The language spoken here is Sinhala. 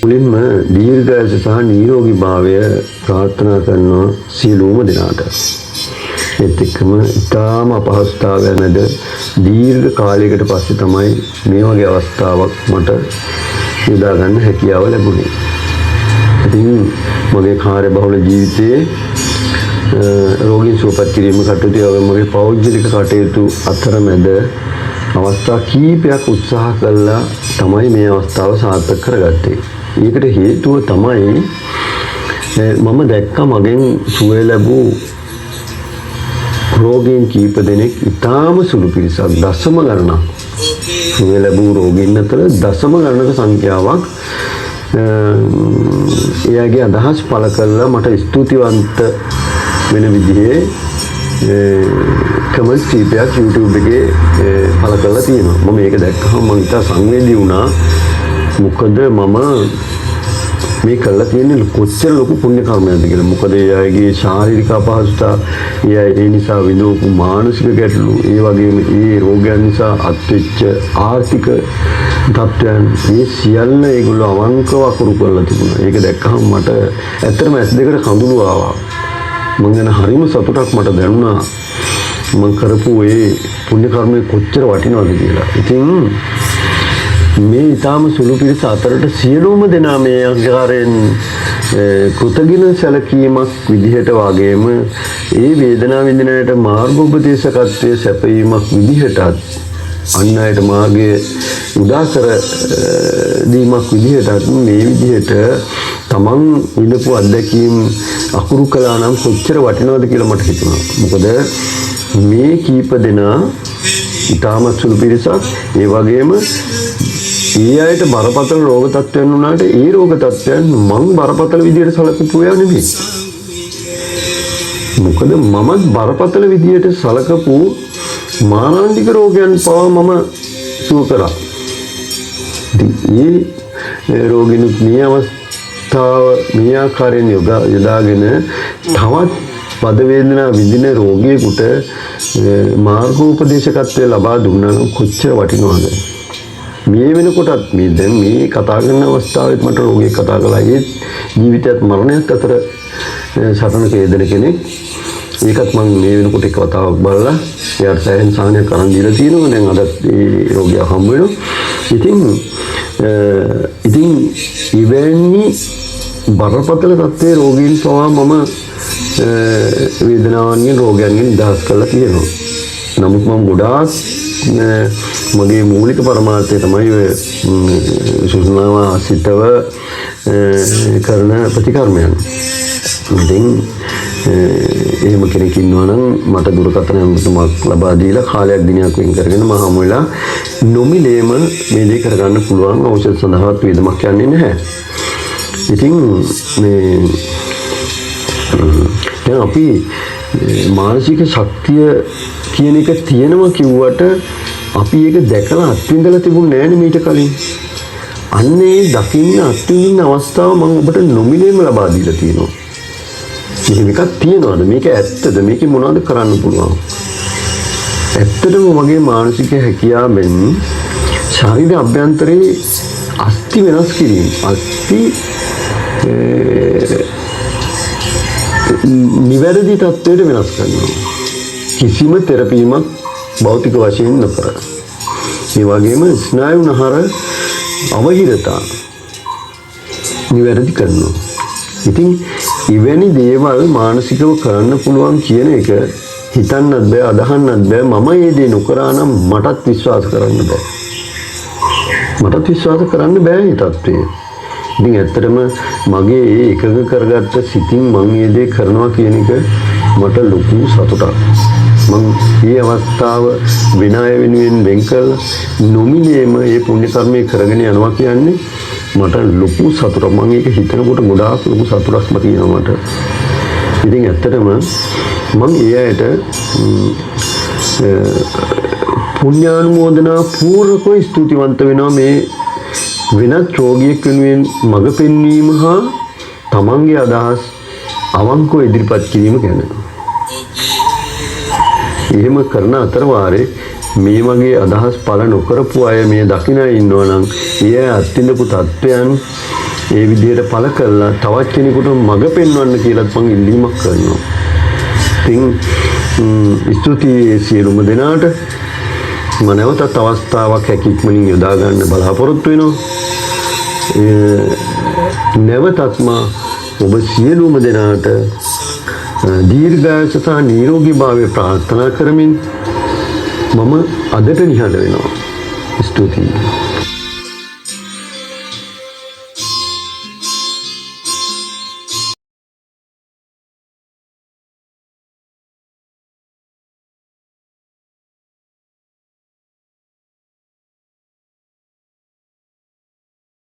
මුලින්ම දීර්ඝායස සහ නිරෝගී භාවය ප්‍රාර්ථනා කරනවා සියලුම දෙනාට. ඒත් එක්කම ඉතාම අපහසුතාවයන් මැද දීර්ඝ කාලයකට පස්සේ තමයි මේ වගේ අවස්ථාවක් මට යොදා ගන්න හැකියාව ලැබුණේ. ඉතින් මගේ කාර්යබහුල ජීවිතයේ රෝගීන් සුවපත් කිරීම කටයුතු වගේ මගේ පෞද්ගලික කටයුතු අතරමැද අවස්ථා කීපයක් උත්සාහ කළා තමයි මේ අවස්ථාව සාර්ථක කරගත්තේ. ඒකට හේතුව තමයි මම දැක්ක මගෙන් සුවය ලැබූ රෝගීන් කීප දෙනෙක් ඉතාම සුළු පිරිසක් දශම ගණනක් සුවය ලැබූ රෝගීන් අතර දශම ගණනක සංඛ්‍යාවක් එයාගේ අදහස් පළ කළා මට ස්තුතිවන්ත වෙන විදිහේ කමෙන්ට්ස් කීපයක් YouTube එකේ පළ කරලා තියෙනවා. මම මේක දැක්කම මම ඉතා සංවේදී වුණා. මොකද මම මේ කළා තියෙන්නේ කොච්චර ලොකු පුණ්‍ය කර්මයක්ද කියලා. මොකද ඒ අයගේ ශාරීරික අපහසුතා, ඒ නිසා විඳපු මානසික ගැටලු, ඒ වගේම ඒ රෝගයන් නිසා අත්වෙච්ච ආර්ථික තත්ත්වයන් මේ සියල්ල ඒගොල්ලෝ අවංකව අකුරු කරලා තිබුණා. ඒක දැක්කම මට ඇත්තටම ඇස් දෙකට කඳුළු ආවා. මම ගැන හරිම සතුටක් මට දැනුණා. මම කරපු ඒ පුණ්‍ය කර්මය කොච්චර වටිනවද කියලා. ඉතින් මේ ඊටාම සුළු පිරිස අතරට සියලුම දෙනා මේ ආකාරයෙන් කෘතගින සැලකීමක් විදිහට වගේම ඒ වේදනාව විඳිනයට මාර්ගෝපදේශකත්වයේ සැපයීමක් විදිහටත් අන් අයට මාර්ගය උදා කර දීමක් විදිහටත් මේ විදිහට තමන් විඳපු අත්දැකීම් අකුරු කළා නම් කොච්චර වටිනවද කියලා මට හිතුණා. මොකද මේ කීප දෙනා ඊටාම සුළු පිරිසක්, ඒ වගේම ඒ අයට බරපතල රෝග තත්ත්වයන් වුණාට ඒ රෝග තත්ත්වයන් මං බරපතල විදියට සලකපු ඒවා නෙමෙයි. මොකද මමත් බරපතල විදියට සලකපු මානසික රෝගයන් පවා මම සුව කරා. ඉතින් මේ රෝගිනුත් මේ අවස්ථාව මේ ආකාරයෙන් යොදාගෙන තවත් පද වේදනා විඳින රෝගියෙකුට මාර්ගෝපදේශකත්වය ලබා දුන්නා නම් කොච්චර වටිනවද? මේ වෙනකොටත් මේ දැන් මේ කතා කරන අවස්ථාවෙත් මට රෝගියෙක් කතා කළා. ඒ ජීවිතයත් මරණයත් අතර සටනක යෙදෙන කෙනෙක්. ඒකත් මම මේ වෙනකොට එක වතාවක් බලලා එයාට සෑහෙන සාහනයක් අරන් දීලා තියෙනවා. දැන් අදත් ඒ රෝගියා හම්බ වෙනවා. ඉතින් ඉවෙන්නේ බරපතල තත්ත්වයේ රෝගීන් පවා මම වේදනාවන්ගෙන් රෝගයන්ගෙන් නිදහස් කරලා තියෙනවා. නමුත් මම ගොඩාක් මගේ මූලික පරමාර්ථය තමයි සුසුනාව සිතව කරන ප්‍රතිකර්මයන්. ඉතින් එහෙම කෙනෙක් ඉන්නවා නම් මට දුරකථන ඇමතුමක් ලබා දීලා කාලයක් දිනයක් වෙන් කරගෙන මම හමු වෙලා නොමිලේම මේ දේ කරගන්න පුළුවන්. ඖෂධ සඳහාත් වේදමක් යන්නේ නැහැ. ඉතින් මේ දැන් අපි මානසික ශක්තිය කියන එක තියෙනවා කිව්වට අපි ඒක දැකලා අත්විඳලා තිබුණේ නැහැ මීට කලින්. අන්නේ දකින්න අත්විඳින අවස්ථාව මම ඔබට නොමිලේම ලබා දීලා තියෙනවා. මෙහෙම එකක් තියනවාද? මේක ඇත්තද? මේකේ මොනවද කරන්න පුළුවන්? ඇත්තටම මගේ මානසික හැකියාවෙන් ශරීර අභ්‍යන්තරයේ අස්ථි වෙනස් කිරීම, අස්ථි නිවැරදි තත්ත්වයට වෙනස් කරනවා. කිසිම තෙරපීමක් භෞතික වශයෙන් නොකර. ඒ වගේම ස්නායු නහර අවහිරතා නිවැරදි කරනවා. ඉතින් ඉවැනි දේවල් මානසිකව කරන්න පුළුවන් කියන එක හිතන්නත් බෑ, අදහන්නත් බෑ. මම මේ දේ නොකරා නම් මටත් විශ්වාස කරන්න බෑ. මටත් විශ්වාස කරන්න බෑ මේ තත්ත්වය. ඉතින් ඇත්තටම මගේ ඒ එකඟ කරගත්ත සිතින් මම මේ දේ කරනවා කියන එක මට ලොකු සතුටක්. මම මේ අවස්ථාව වෙන අය වෙනුවෙන් වෙන් කළා නොමිලේම මේ පුණ්‍ය කර්මය කරගෙන යනවා කියන්නේ මට ලොකු සතුටක්. මම ඒක හිතනකොට ගොඩාක් ලොකු සතුටක්ම තියෙනවා මට. ඉතින් ඇත්තටම මම ඒ අයට පුණ්‍යානුමෝදනා පූර්වකව ස්තුතිවන්ත වෙනවා මේ වෙනත් රෝගියෙක් වෙනුවෙන් මඟ පෙන්වීම හා තමන්ගේ අදහස් අවංකව ඉදිරිපත් කිරීම ගැන. එහෙම කරන අතර වාරේ මේ වගේ අදහස් පළ නොකරපු අය මේ දකින්න ඉන්නවා නම් ඒ අත්විඳපු තත්ත්වයන් ඒ විදිහට පළ කරලා තවත් කෙනෙකුට මඟ පෙන්වන්න කියලාත් මම ඉල්ලීමක් කරනවා. ඉතින් ස්තුතියි සියලුම දෙනාට. මම නැවතත් අවස්ථාවක් හැකියක්මනින් යොදා ගන්න බලාපොරොත්තු වෙනවා. නැවතත්ම ඔබ සියලුම දෙනාට දීර්ඝායුෂ සහ නිරෝගීභාවය ප්‍රාර්ථනා කරමින් මම අදට නිහඬ වෙනවා. ස්තුතියි.